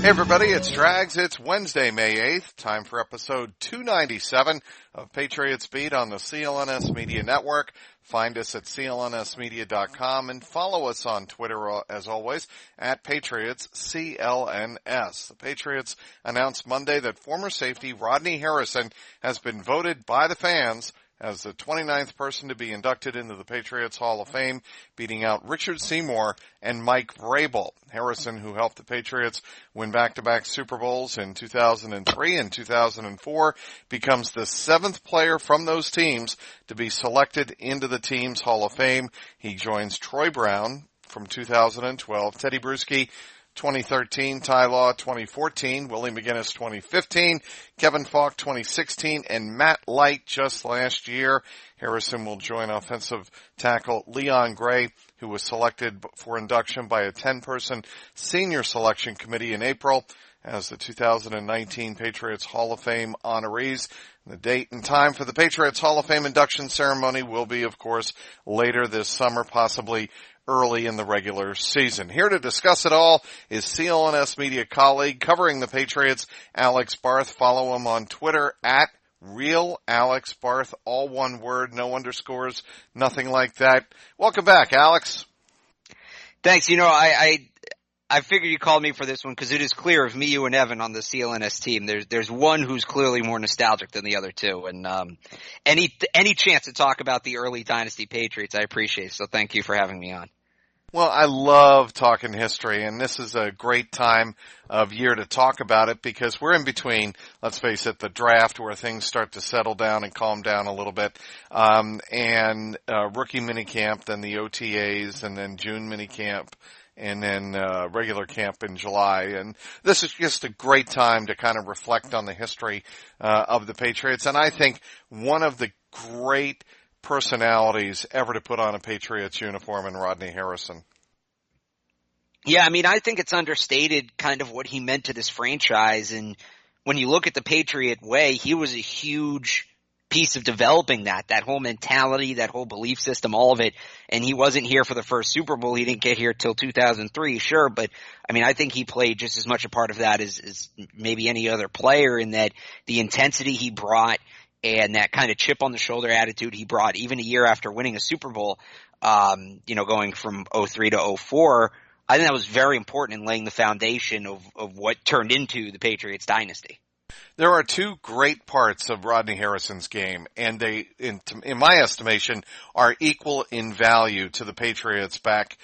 Hey everybody, it's Drags. It's Wednesday, May 8th. Time for episode 297 of Patriots Beat on the CLNS Media Network. Find us at clnsmedia.com and follow us on Twitter, as always, at Patriots CLNS. The Patriots announced Monday that former safety Rodney Harrison has been voted by the fans as the 29th person to be inducted into the Patriots Hall of Fame, beating out Richard Seymour and Mike Vrabel. Harrison, who helped the Patriots win back-to-back Super Bowls in 2003 and 2004, becomes the seventh player from those teams to be selected into the team's Hall of Fame. He joins Troy Brown from 2012, Teddy Bruschi 2013, Ty Law 2014, Willie McGinnis 2015, Kevin Falk 2016, and Matt Light just last year. Harrison will join offensive tackle Leon Gray, who was selected for induction by a 10-person senior selection committee in April as the 2019 Patriots Hall of Fame honorees. The date and time for the Patriots Hall of Fame induction ceremony will be, of course, later this summer, possibly early in the regular season. Here to discuss it all is CLNS media colleague covering the Patriots, Alex Barth. Follow him on Twitter at @RealAlexBarth, all one word, no underscores, nothing like that. Welcome back, Alex. Thanks. I figured you called me for this one because it is clear of me, you, and Evan on the CLNS team. There's one who's clearly more nostalgic than the other two, and any chance to talk about the early dynasty Patriots, I appreciate. So thank you for having me on. Well, I love talking history, and this is a great time of year to talk about it because we're in between, let's face it, the draft where things start to settle down and calm down a little bit, and rookie minicamp, then the OTAs, and then June minicamp, and then regular camp in July. And this is just a great time to kind of reflect on the history of the Patriots. And I think one of the great personalities ever to put on a Patriots uniform in Rodney Harrison. Yeah, I think it's understated kind of what he meant to this franchise. And when you look at the Patriot way, he was a huge piece of developing that whole mentality, that whole belief system, all of it. And he wasn't here for the first Super Bowl. He didn't get here till 2003, sure. But I think he played just as much a part of that as maybe any other player, in that the intensity he brought and that kind of chip on the shoulder attitude he brought even a year after winning a Super Bowl, going from 03 to 04, I think that was very important in laying the foundation of what turned into the Patriots dynasty. There are two great parts of Rodney Harrison's game, and they, in my estimation, are equal in value to the Patriots back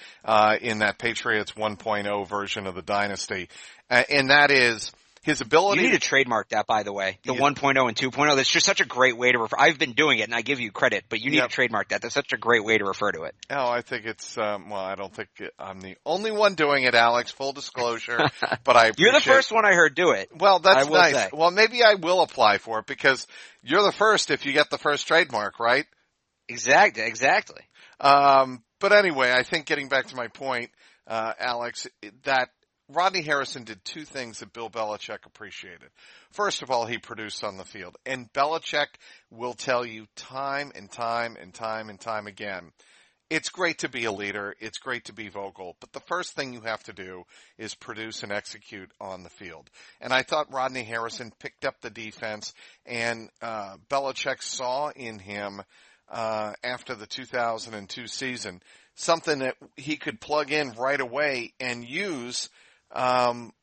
in that Patriots 1.0 version of the dynasty. And that is his ability. You need to trademark that, by the way. The 1.0 and 2.0. That's just such a great way to refer. I've been doing it, and I give you credit, but you need to trademark that. That's such a great way to refer to it. Oh, I think it's, I don't think I'm the only one doing it, Alex, full disclosure, but I appreciate. You're the first one I heard do it. Well, that's nice. Say. Well, maybe I will apply for it because you're the first if you get the first trademark, right? Exactly. But anyway, I think getting back to my point, Alex, that Rodney Harrison did two things that Bill Belichick appreciated. First of all, he produced on the field. And Belichick will tell you time and time and time and time again, it's great to be a leader, it's great to be vocal, but the first thing you have to do is produce and execute on the field. And I thought Rodney Harrison picked up the defense, and Belichick saw in him after the 2002 season something that he could plug in right away and use in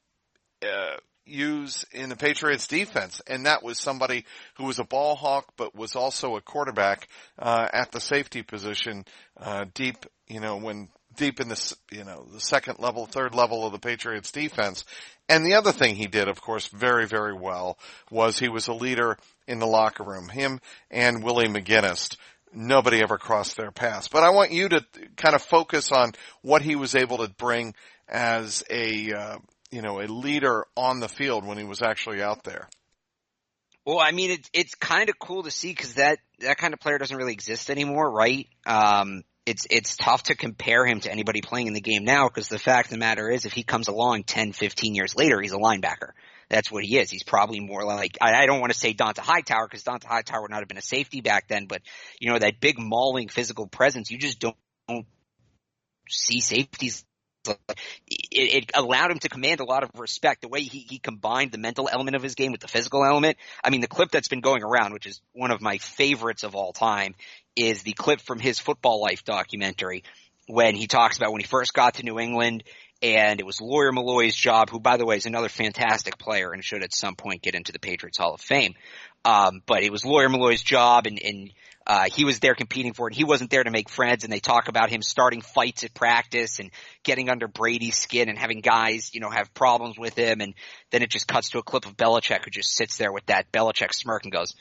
the Patriots defense. And that was somebody who was a ball hawk, but was also a quarterback, at the safety position, deep in the, the second level, third level of the Patriots defense. And the other thing he did, of course, very, very well was he was a leader in the locker room. Him and Willie McGinnis. Nobody ever crossed their paths. But I want you to kind of focus on what he was able to bring as a leader on the field when he was actually out there. Well, it's kind of cool to see because that kind of player doesn't really exist anymore, right? It's tough to compare him to anybody playing in the game now because the fact of the matter is if he comes along 10, 15 years later, he's a linebacker. That's what he is. He's probably more like, I don't want to say Donta Hightower because Donta Hightower would not have been a safety back then, but that big mauling physical presence, you just don't see safeties. it allowed him to command a lot of respect. The way he combined the mental element of his game with the physical element. I mean, the clip that's been going around, which is one of my favorites of all time, is the clip from his Football Life documentary when he talks about when he first got to New England, and it was Lawyer Malloy's job, who, by the way, is another fantastic player and should at some point get into the Patriots Hall of Fame. But it was Lawyer Malloy's job, and he was there competing for it. He wasn't there to make friends, and they talk about him starting fights at practice and getting under Brady's skin and having guys, have problems with him. And then it just cuts to a clip of Belichick, who just sits there with that Belichick smirk and goes,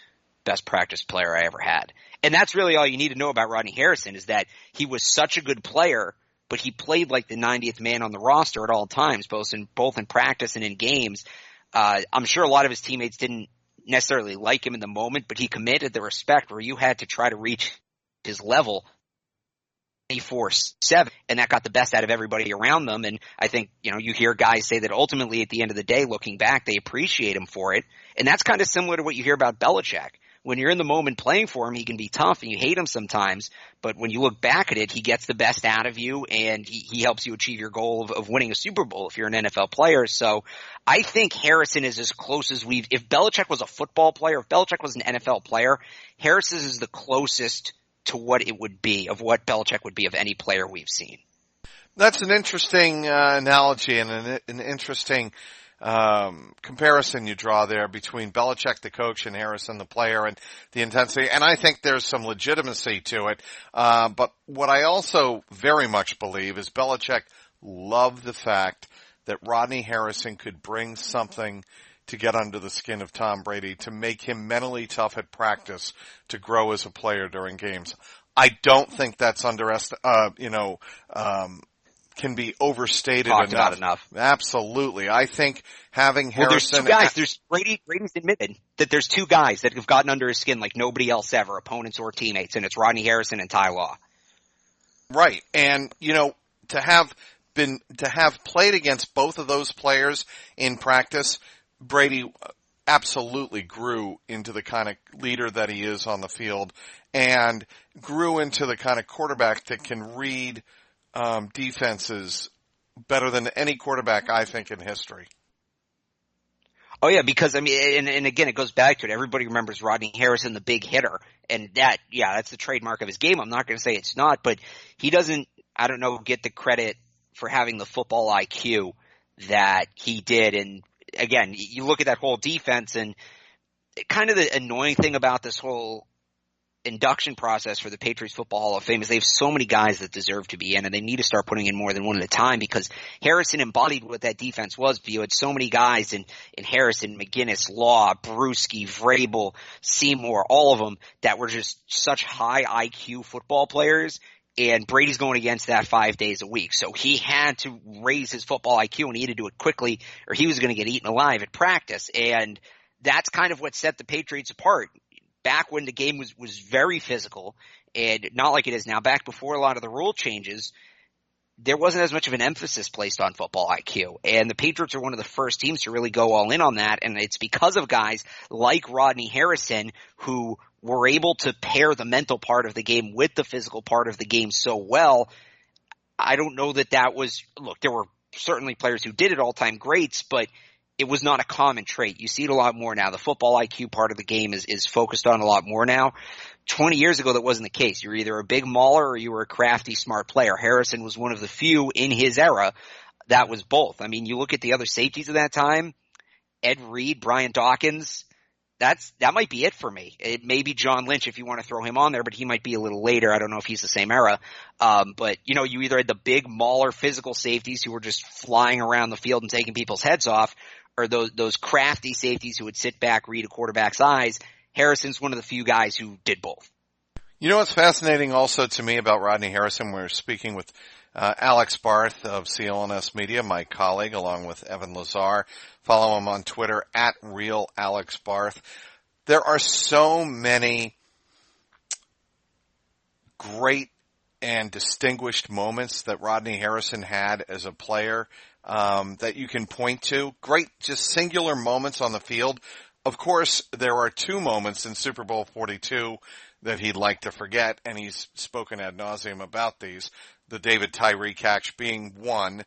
"Best practice player I ever had." And that's really all you need to know about Rodney Harrison, is that he was such a good player, but he played like the 90th man on the roster at all times, both in practice and in games. I'm sure a lot of his teammates didn't necessarily like him in the moment, but he commanded the respect where you had to try to reach his level 24/7, and that got the best out of everybody around them. And I think, you hear guys say that ultimately at the end of the day, looking back, they appreciate him for it. And that's kind of similar to what you hear about Belichick. When you're in the moment playing for him, he can be tough and you hate him sometimes, but when you look back at it, he gets the best out of you, and he helps you achieve your goal of winning a Super Bowl if you're an NFL player. So I think Harrison is as close as if Belichick was a football player, if Belichick was an NFL player, Harrison is the closest to what it would be, of what Belichick would be of any player we've seen. That's an interesting analogy and an interesting comparison you draw there between Belichick, the coach, and Harrison, the player, and the intensity. And I think there's some legitimacy to it. But what I also very much believe is Belichick loved the fact that Rodney Harrison could bring something to get under the skin of Tom Brady, to make him mentally tough at practice, to grow as a player during games. I don't think that's can be overstated Talked about enough. Absolutely. I think having Harrison... there's two guys. Brady's admitted that there's two guys that have gotten under his skin like nobody else ever, opponents or teammates, and it's Rodney Harrison and Ty Law. Right. And, to have played against both of those players in practice, Brady absolutely grew into the kind of leader that he is on the field, and grew into the kind of quarterback that can read defenses better than any quarterback, I think, in history. Oh yeah, because and again, it goes back to it. Everybody remembers Rodney Harrison, the big hitter, and that's the trademark of his game. I'm not going to say it's not, but he doesn't, get the credit for having the football IQ that he did. And again, you look at that whole defense, and kind of the annoying thing about this whole induction process for the Patriots Football Hall of Fame is they have so many guys that deserve to be in, and they need to start putting in more than one at a time, because Harrison embodied what that defense was. But you had so many guys in Harrison, McGinnis, Law, Bruschi, Vrabel, Seymour, all of them that were just such high IQ football players, and Brady's going against that 5 days a week. So he had to raise his football IQ, and he had to do it quickly, or he was going to get eaten alive at practice. And that's kind of what set the Patriots apart. Back when the game was very physical, and not like it is now, back before a lot of the rule changes, there wasn't as much of an emphasis placed on football IQ. And the Patriots are one of the first teams to really go all in on that. And it's because of guys like Rodney Harrison who were able to pair the mental part of the game with the physical part of the game so well. I don't know that was – look, there were certainly players who did it, all-time greats, but – it was not a common trait. You see it a lot more now. The football IQ part of the game is focused on a lot more now. 20 years ago, that wasn't the case. You were either a big mauler or you were a crafty, smart player. Harrison was one of the few in his era that was both. I mean, you look at the other safeties of that time, Ed Reed, Brian Dawkins, that might be it for me. It may be John Lynch if you want to throw him on there, but he might be a little later. I don't know if he's the same era. But you either had the big mauler physical safeties who were just flying around the field and taking people's heads off, or those crafty safeties who would sit back, read a quarterback's eyes. Harrison's one of the few guys who did both. You know what's fascinating also to me about Rodney Harrison? We're speaking with Alex Barth of CLNS Media, my colleague, along with Evan Lazar. Follow him on Twitter at RealAlexBarth. There are so many great and distinguished moments that Rodney Harrison had as a player that you can point to. Great, just singular moments on the field. Of course, there are two moments in Super Bowl 42 that he'd like to forget, and he's spoken ad nauseum about these. The David Tyree catch being one.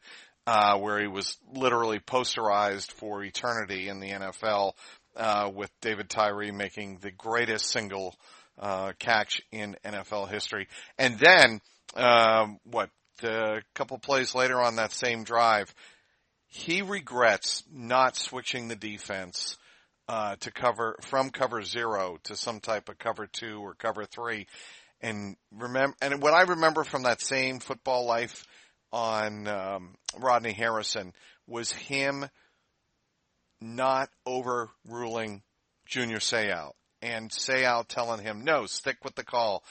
where he was literally posterized for eternity in the NFL, with David Tyree making the greatest single catch in NFL history. And then, a couple plays later on that same drive, he regrets not switching the defense to from cover 0 to some type of cover 2 or cover 3. And what I remember from that same football life on Rodney Harrison was him not overruling Junior Seau, and Seau telling him, no, stick with the call,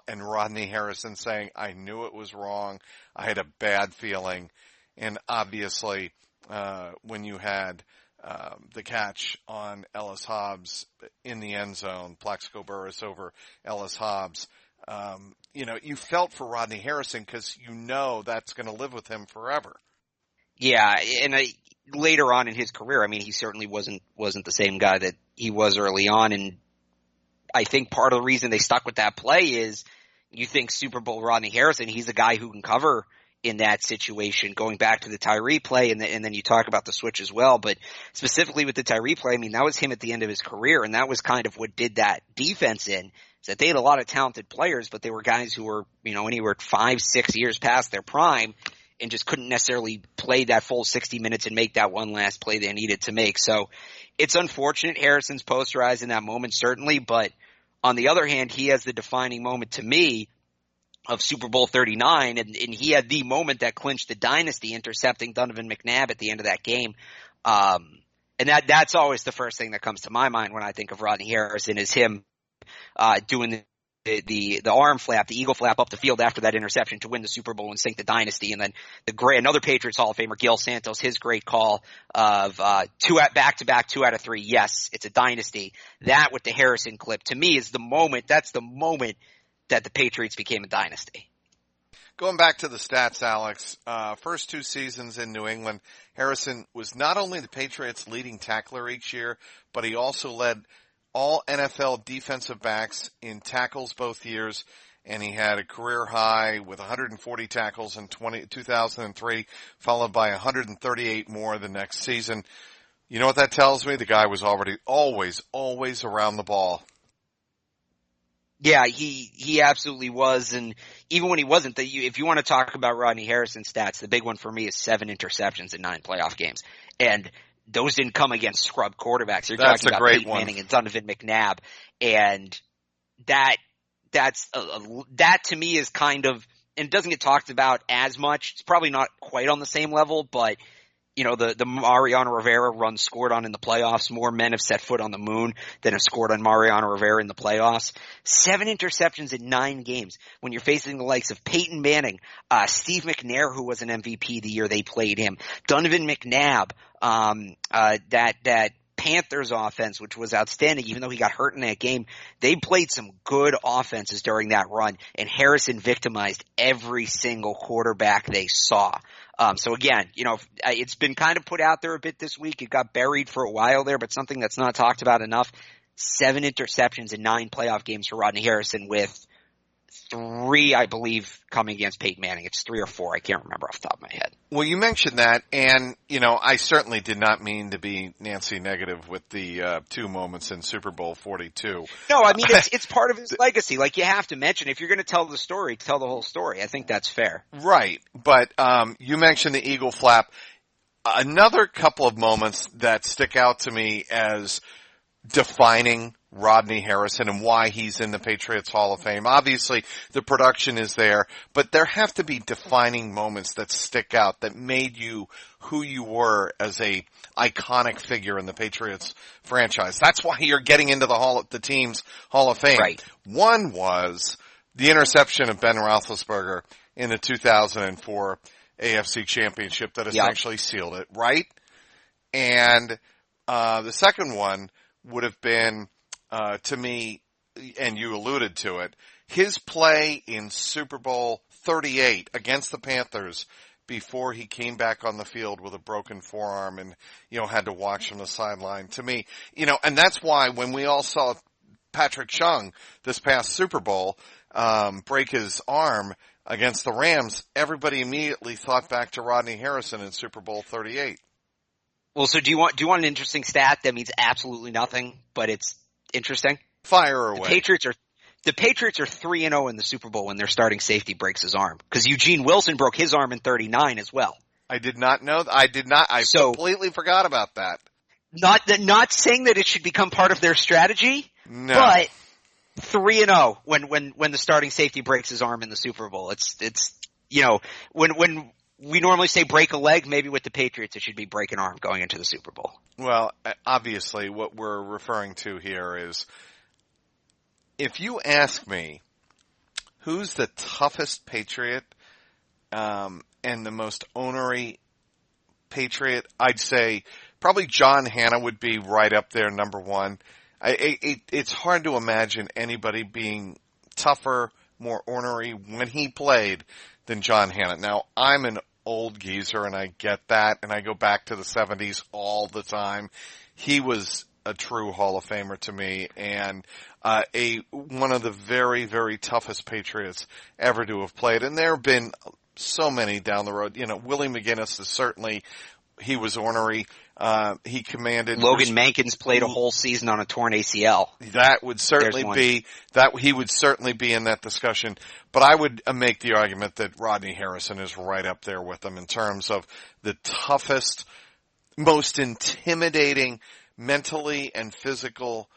and Rodney Harrison saying, I knew it was wrong, I had a bad feeling. And obviously, when you had the catch on Ellis Hobbs in the end zone, Plaxico Burress over Ellis Hobbs, you felt for Rodney Harrison because that's going to live with him forever. Yeah, and later on in his career, I mean, he certainly wasn't the same guy that he was early on, and I think part of the reason they stuck with that play is you think Super Bowl Rodney Harrison, he's a guy who can cover in that situation, going back to the Tyree play, and then you talk about the switch as well, but specifically with the Tyree play, I mean, that was him at the end of his career, and that was kind of what did that defense in, is that they had a lot of talented players, but they were guys who were, anywhere 5-6 years past their prime, and just couldn't necessarily play that full 60 minutes and make that one last play they needed to make. So it's unfortunate Harrison's posterized in that moment, certainly, but on the other hand, he has the defining moment to me of Super Bowl 39, and he had the moment that clinched the dynasty, intercepting Donovan McNabb at the end of that game. And that's always the first thing that comes to my mind when I think of Rodney Harrison, is him doing the arm flap, the eagle flap up the field after that interception to win the Super Bowl and sink the dynasty. And then another Patriots Hall of Famer, Gil Santos, his great call of back-to-back 2 out of 3. Yes, it's a dynasty. That with the Harrison clip, to me, is the moment. That's the moment that the Patriots became a dynasty. Going back to the stats, Alex, first 2 seasons in New England, Harrison was not only the Patriots' leading tackler each year, but he also led all NFL defensive backs in tackles both years, and he had a career high with 140 tackles in 2003, followed by 138 more the next season. You know what that tells me? The guy was always around the ball. Yeah, he absolutely was, and even when he wasn't, if you want to talk about Rodney Harrison's stats, the big one for me is 7 interceptions in 9 playoff games, and those didn't come against scrub quarterbacks. You're talking about Peyton Manning and Donovan McNabb, and that to me is kind of, and it doesn't get talked about as much. It's probably not quite on the same level, but the Mariano Rivera run scored on in the playoffs. More men have set foot on the moon than have scored on Mariano Rivera in the playoffs. 7 interceptions in 9 games when you're facing the likes of Peyton Manning, Steve McNair, who was an MVP the year they played him, Donovan McNabb, that Panthers offense, which was outstanding, even though he got hurt in that game. They played some good offenses during that run, and Harrison victimized every single quarterback they saw. So again, it's been kind of put out there a bit this week. It got buried for a while there, but something that's not talked about enough. 7 interceptions in 9 playoff games for Rodney Harrison, with 3, I believe, coming against Peyton Manning. It's 3 or 4. I can't remember off the top of my head. Well, you mentioned that, and, I certainly did not mean to be Nancy negative with the 2 moments in Super Bowl 42. No, I mean, it's part of his legacy. Like, you have to mention, if you're going to tell the story, tell the whole story. I think that's fair. Right. But you mentioned the eagle flap. Another couple of moments that stick out to me as defining Rodney Harrison and why he's in the Patriots Hall of Fame. Obviously, the production is there, but there have to be defining moments that stick out that made you who you were as a iconic figure in the Patriots franchise. That's why you're getting into the team's Hall of Fame. Right. One was the interception of Ben Roethlisberger in the 2004 AFC Championship that essentially sealed it, right? And the second one would have been, to me, and you alluded to it, his play in Super Bowl 38 against the Panthers before he came back on the field with a broken forearm and, had to watch from the sideline. To me, and that's why when we all saw Patrick Chung this past Super Bowl break his arm, against the Rams, everybody immediately thought back to Rodney Harrison in Super Bowl 38. Well, so do you want an interesting stat that means absolutely nothing, but it's interesting? Fire away. The Patriots are 3-0 in the Super Bowl when their starting safety breaks his arm, because Eugene Wilson broke his arm in 39 as well. I did not know. I completely forgot about that. Not saying that it should become part of their strategy, no. But 3-0 when the starting safety breaks his arm in the Super Bowl. It's when we normally say break a leg, maybe with the Patriots it should be break an arm going into the Super Bowl. Well, obviously what we're referring to here is, if you ask me who's the toughest Patriot and the most ornery Patriot, I'd say probably John Hanna would be right up there, number one. It's hard to imagine anybody being tougher, more ornery when he played than John Hanna. Now, I'm an old geezer, and I get that, and I go back to the 70s all the time. He was a true Hall of Famer to me, and one of the very, very toughest Patriots ever to have played. And there have been so many down the road. Willie McGinnis is certainly, he was ornery. He commanded. Logan Mankins played a whole season on a torn ACL. That would certainly he would certainly be in that discussion. But I would make the argument that Rodney Harrison is right up there with them in terms of the toughest, most intimidating, mentally and physically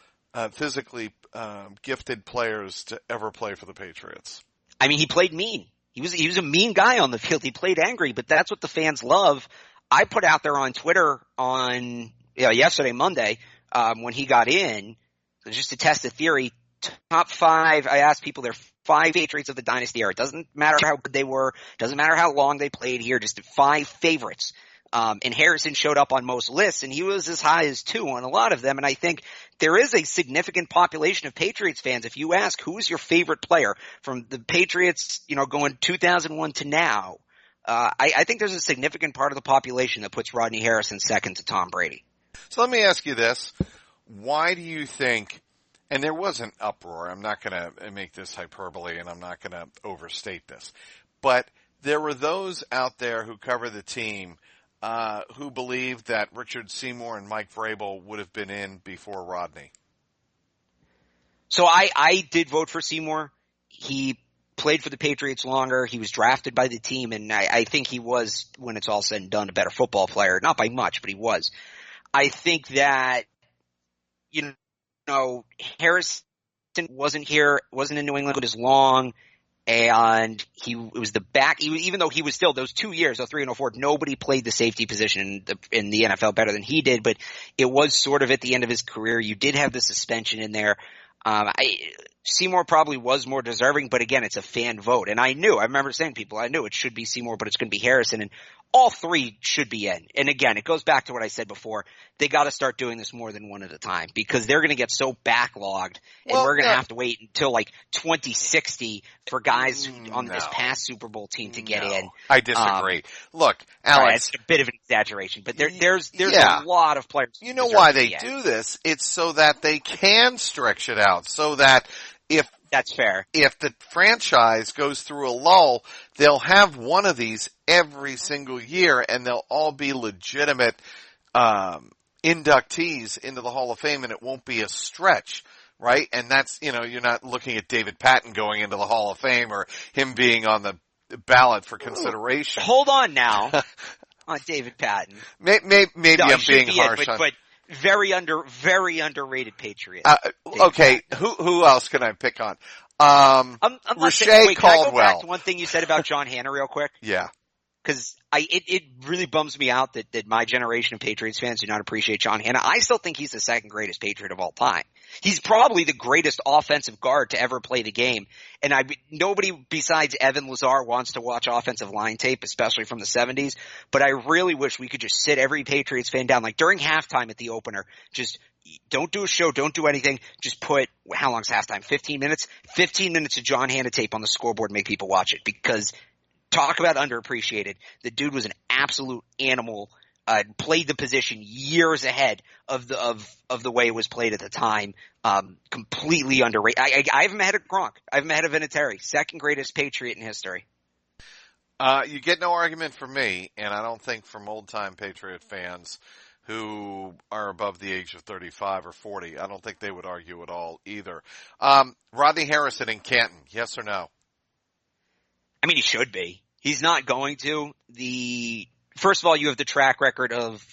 gifted players to ever play for the Patriots. I mean, he played mean. He was a mean guy on the field. He played angry, but that's what the fans love. I put out there on Twitter on yesterday, Monday, when he got in, just to test the theory, top 5, I asked people, they're 5 Patriots of the dynasty era. It doesn't matter how good they were, doesn't matter how long they played here, just 5 favorites. And Harrison showed up on most lists, and he was as high as 2 on a lot of them. And I think there is a significant population of Patriots fans. If you ask who is your favorite player from the Patriots, going 2001 to now, I think there's a significant part of the population that puts Rodney Harrison second to Tom Brady. So let me ask you this. Why do you think, and there was an uproar, I'm not going to make this hyperbole and I'm not going to overstate this, but there were those out there who cover the team who believed that Richard Seymour and Mike Vrabel would have been in before Rodney. So I did vote for Seymour. He played for the Patriots longer. He was drafted by the team, and I think he was, when it's all said and done, a better football player. Not by much, but he was. I think that, Harrison wasn't in New England as long, and it was the back, even though he was still, those 2 years, 03 and 04, nobody played the safety position in the NFL better than he did, but it was sort of at the end of his career. You did have the suspension in there. Seymour probably was more deserving, but again, it's a fan vote. And I remember saying to people, I knew it should be Seymour, but it's going to be Harrison. And all 3 should be in. And again, it goes back to what I said before. They got to start doing this more than one at a time, because they're going to get so backlogged, and we're going to have to wait until 2060 for guys on this past Super Bowl team to get in. I disagree. Look, Alex, it's a bit of an exaggeration, but there's a lot of players. You know why they do this? It's so that they can stretch it out, so that that's fair. If the franchise goes through a lull, they'll have one of these every single year, and they'll all be legitimate inductees into the Hall of Fame, and it won't be a stretch, right? And that's, you're not looking at David Patton going into the Hall of Fame or him being on the ballot for consideration. Hold on now on David Patton. Maybe I'm being harsh on. But very underrated Patriot. Okay, who else can I pick on? I'm Rashay Caldwell. Can I go back to one thing you said about John Hanna real quick? Yeah. Because it really bums me out that my generation of Patriots fans do not appreciate John Hanna. I still think he's the second greatest Patriot of all time. He's probably the greatest offensive guard to ever play the game. And nobody besides Evan Lazar wants to watch offensive line tape, especially from the 70s. But I really wish we could just sit every Patriots fan down, like during halftime at the opener, just don't do a show, don't do anything. Just put, how long's halftime? 15 minutes? 15 minutes of John Hanna tape on the scoreboard and make people watch it, because talk about underappreciated. The dude was an absolute animal, played the position years ahead of the way it was played at the time. Completely underrated. I have him ahead of Gronk. I have him ahead of Vinatieri. Second greatest Patriot in history. You get no argument from me, and I don't think from old-time Patriot fans who are above the age of 35 or 40. I don't think they would argue at all either. Rodney Harrison in Canton, yes or no? I mean, he should be. He's not going to. First of all, you have the track record of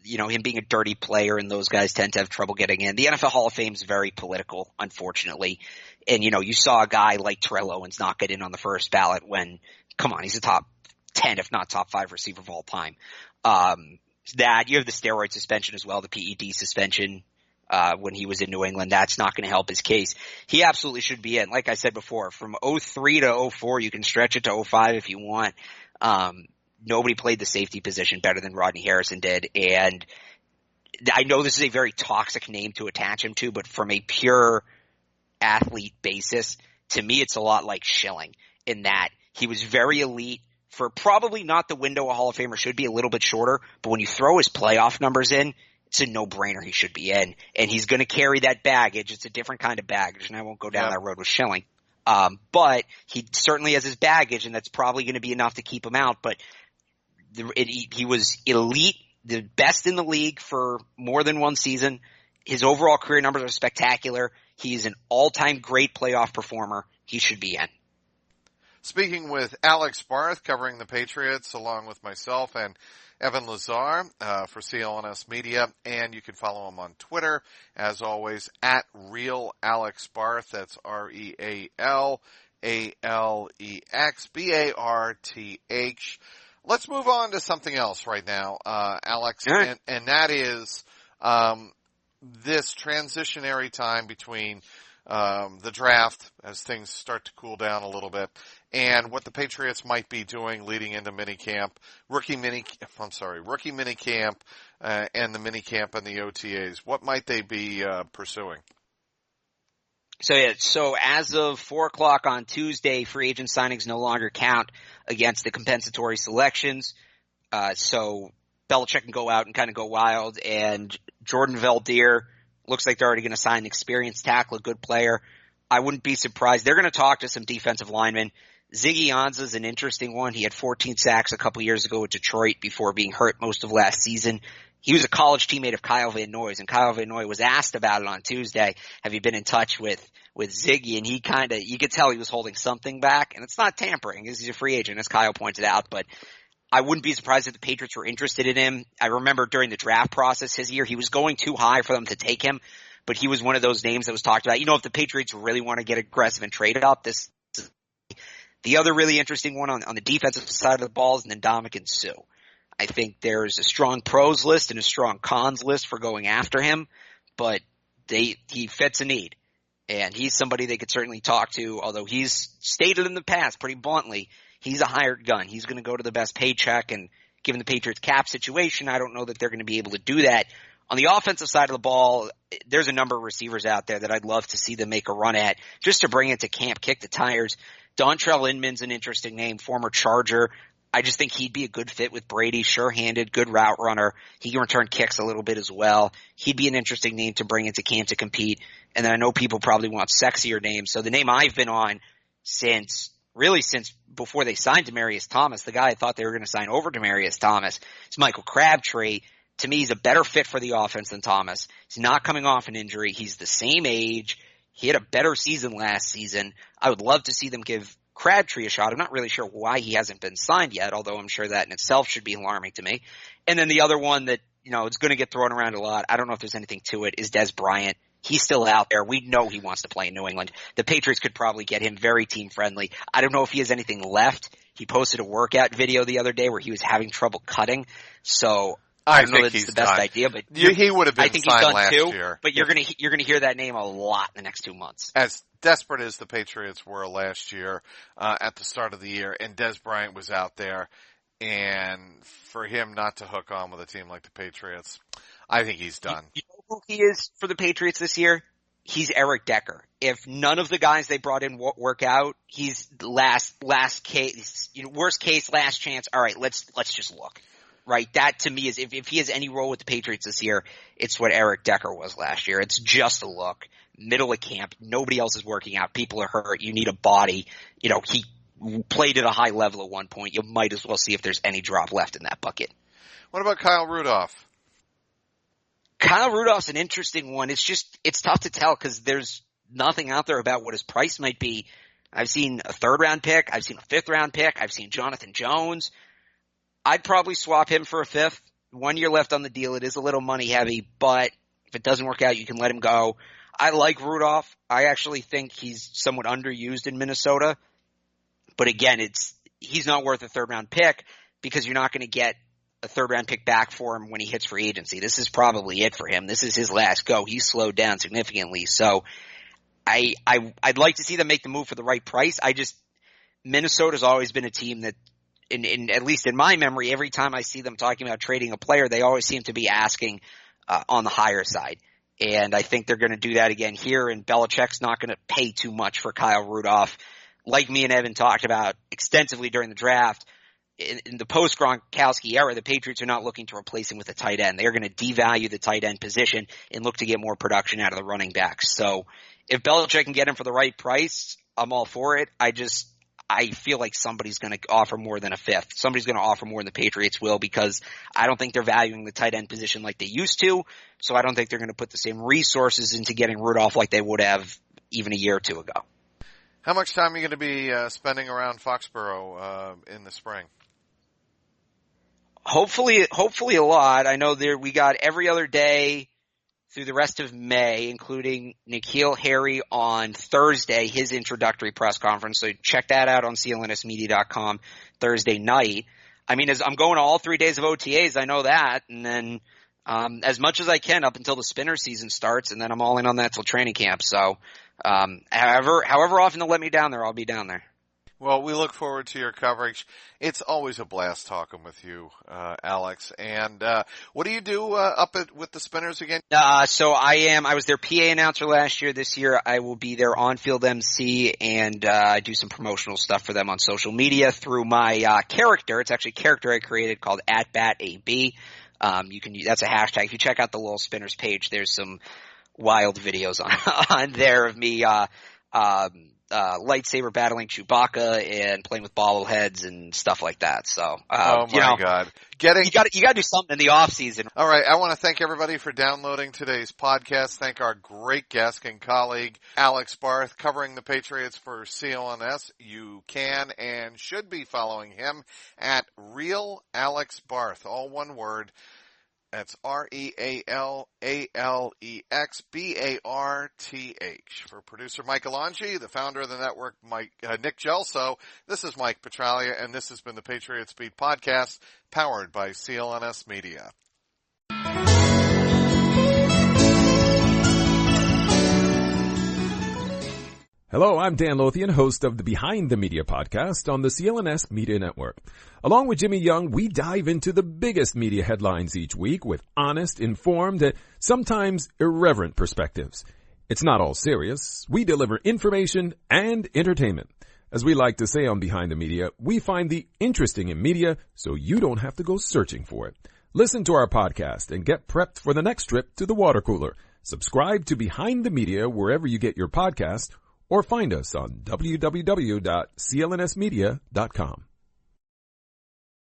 him being a dirty player, and those guys tend to have trouble getting in. The NFL Hall of Fame is very political, unfortunately. And, you saw a guy like Terrell Owens not get in on the first ballot when, come on, he's a top 10, if not top 5 receiver of all time. That you have the steroid suspension as well, the PED suspension, when he was in New England. That's not going to help his case. He absolutely should be in. Like I said before, from 03 to 04, you can stretch it to 05 if you want. Nobody played the safety position better than Rodney Harrison did. And I know this is a very toxic name to attach him to, but from a pure athlete basis, to me, it's a lot like Schilling in that he was very elite for probably not the window a Hall of Famer should be, a little bit shorter. But when you throw his playoff numbers in, it's a no-brainer he should be in. And he's going to carry that baggage. It's a different kind of baggage, and I won't go down that road with Schilling. But he certainly has his baggage, and that's probably going to be enough to keep him out. But he was elite, the best in the league for more than one season. His overall career numbers are spectacular. He's an all-time great playoff performer. He should be in. Speaking with Alex Barth, covering the Patriots, along with myself and Evan Lazar for CLNS Media, and you can follow him on Twitter, as always, at RealAlexBarth. That's RealAlexBarth. Let's move on to something else right now, Alex, right. and that is this transitionary time between the draft, as things start to cool down a little bit, and what the Patriots might be doing leading into minicamp, rookie minicamp, and the minicamp and the OTAs. What might they be pursuing? So as of 4:00 on Tuesday, free agent signings no longer count against the compensatory selections. So Belichick can go out and kind of go wild, and Jordan Valdir looks like they're already going to sign an experienced tackle, a good player. I wouldn't be surprised. They're going to talk to some defensive linemen. Ziggy Ansah's an interesting one. He had 14 sacks a couple years ago with Detroit before being hurt most of last season. He was a college teammate of Kyle Van Noy's, and Kyle Van Noy was asked about it on Tuesday. Have you been in touch with Ziggy? And he you could tell he was holding something back, and it's not tampering. He's a free agent, as Kyle pointed out, but I wouldn't be surprised if the Patriots were interested in him. I remember during the draft process his year, he was going too high for them to take him, but he was one of those names that was talked about. If the Patriots really want to get aggressive and trade up, this is the other really interesting one on the defensive side of the ball is Ndamukong Suh. I think there's a strong pros list and a strong cons list for going after him, but he fits a need. And he's somebody they could certainly talk to, although he's stated in the past pretty bluntly, he's a hired gun. He's going to go to the best paycheck, and given the Patriots cap situation, I don't know that they're going to be able to do that. On the offensive side of the ball, there's a number of receivers out there that I'd love to see them make a run at just to bring it to camp, kick the tires. Dontrell Inman's an interesting name, former Charger. I just think he'd be a good fit with Brady, sure-handed, good route runner. He can return kicks a little bit as well. He'd be an interesting name to bring into camp to compete. And then I know people probably want sexier names. So the name I've been on since before they signed Demaryius Thomas, the guy I thought they were going to sign over Demaryius Thomas, is Michael Crabtree. To me, he's a better fit for the offense than Thomas. He's not coming off an injury. He's the same age. He had a better season last season. I would love to see them give Crabtree a shot. I'm not really sure why he hasn't been signed yet, although I'm sure that in itself should be alarming to me. And then the other one that, is going to get thrown around a lot, I don't know if there's anything to it, is Dez Bryant. He's still out there. We know he wants to play in New England. The Patriots could probably get him very team-friendly. I don't know if he has anything left. He posted a workout video the other day where he was having trouble cutting. So I don't know that it's the best idea, but he would have been signed last year. But you're gonna hear that name a lot in the next 2 months. As desperate as the Patriots were last year at the start of the year, and Dez Bryant was out there, and for him not to hook on with a team like the Patriots, I think he's done. You know who he is for the Patriots this year? He's Eric Decker. If none of the guys they brought in work out, he's last case, worst case, last chance. All right, let's just look. Right, that to me is if he has any role with the Patriots this year, it's what Eric Decker was last year. It's just a look. Middle of camp, nobody else is working out. People are hurt. You need a body. He played at a high level at one point, you might as well see if there's any drop left in that bucket. What about Kyle Rudolph? Kyle Rudolph's an interesting one. It's tough to tell because there's nothing out there about what his price might be. I've seen a 3rd round pick. I've seen a 5th round pick. I've seen Jonathan Jones. I'd probably swap him for a 5th. 1 year left on the deal. It is a little money heavy, but if it doesn't work out, you can let him go. I like Rudolph. I actually think he's somewhat underused in Minnesota. But again, he's not worth a 3rd round pick because you're not going to get a 3rd round pick back for him when he hits free agency. This is probably it for him. This is his last go. He's slowed down significantly. So I'd like to see them make the move for the right price. Minnesota's always been a team that, in at least in my memory, every time I see them talking about trading a player, they always seem to be asking on the higher side. And I think they're going to do that again here, and Belichick's not going to pay too much for Kyle Rudolph. Like me and Evan talked about extensively during the draft, in the post-Gronkowski era, the Patriots are not looking to replace him with a tight end. They're going to devalue the tight end position and look to get more production out of the running backs. So if Belichick can get him for the right price, I'm all for it. I feel like somebody's going to offer more than a 5th. Somebody's going to offer more than the Patriots will because I don't think they're valuing the tight end position like they used to. So I don't think they're going to put the same resources into getting Rudolph like they would have even a year or two ago. How much time are you going to be spending around Foxborough in the spring? Hopefully a lot. I know we got every other day through the rest of May, including N'Keal Harry on Thursday, his introductory press conference. So check that out on CLNSmedia.com Thursday night. I mean, as I'm going to all 3 days of OTAs, I know that. And then as much as I can up until the spinner season starts, and then I'm all in on that till training camp. So however often they'll let me down there, I'll be down there. Well, we look forward to your coverage. It's always a blast talking with you, Alex. And what do you do with the Spinners again? So I was their PA announcer last year. This year I will be their on-field MC, and I do some promotional stuff for them on social media through my character. It's actually a character I created called @BatAB. That's a hashtag. If you check out the Little Spinners page, there's some wild videos on there of me lightsaber battling Chewbacca and playing with bobbleheads and stuff like that. So, God. You gotta do something in the off season. All right. I want to thank everybody for downloading today's podcast. Thank our great guest and colleague, Alex Barth, covering the Patriots for CLNS. You can and should be following him at Real Alex Barth, all one word. That's RealAlexBarth. For producer Mike Alonji, the founder of the network, Nick Gelso, this is Mike Petralia, and this has been the Patriots Beat podcast, powered by CLNS Media. Hello, I'm Dan Lothian, host of the Behind the Media podcast on the CLNS Media Network. Along with Jimmy Young, we dive into the biggest media headlines each week with honest, informed, and sometimes irreverent perspectives. It's not all serious. We deliver information and entertainment. As we like to say on Behind the Media, we find the interesting in media so you don't have to go searching for it. Listen to our podcast and get prepped for the next trip to the water cooler. Subscribe to Behind the Media wherever you get your podcast, or find us on www.clnsmedia.com.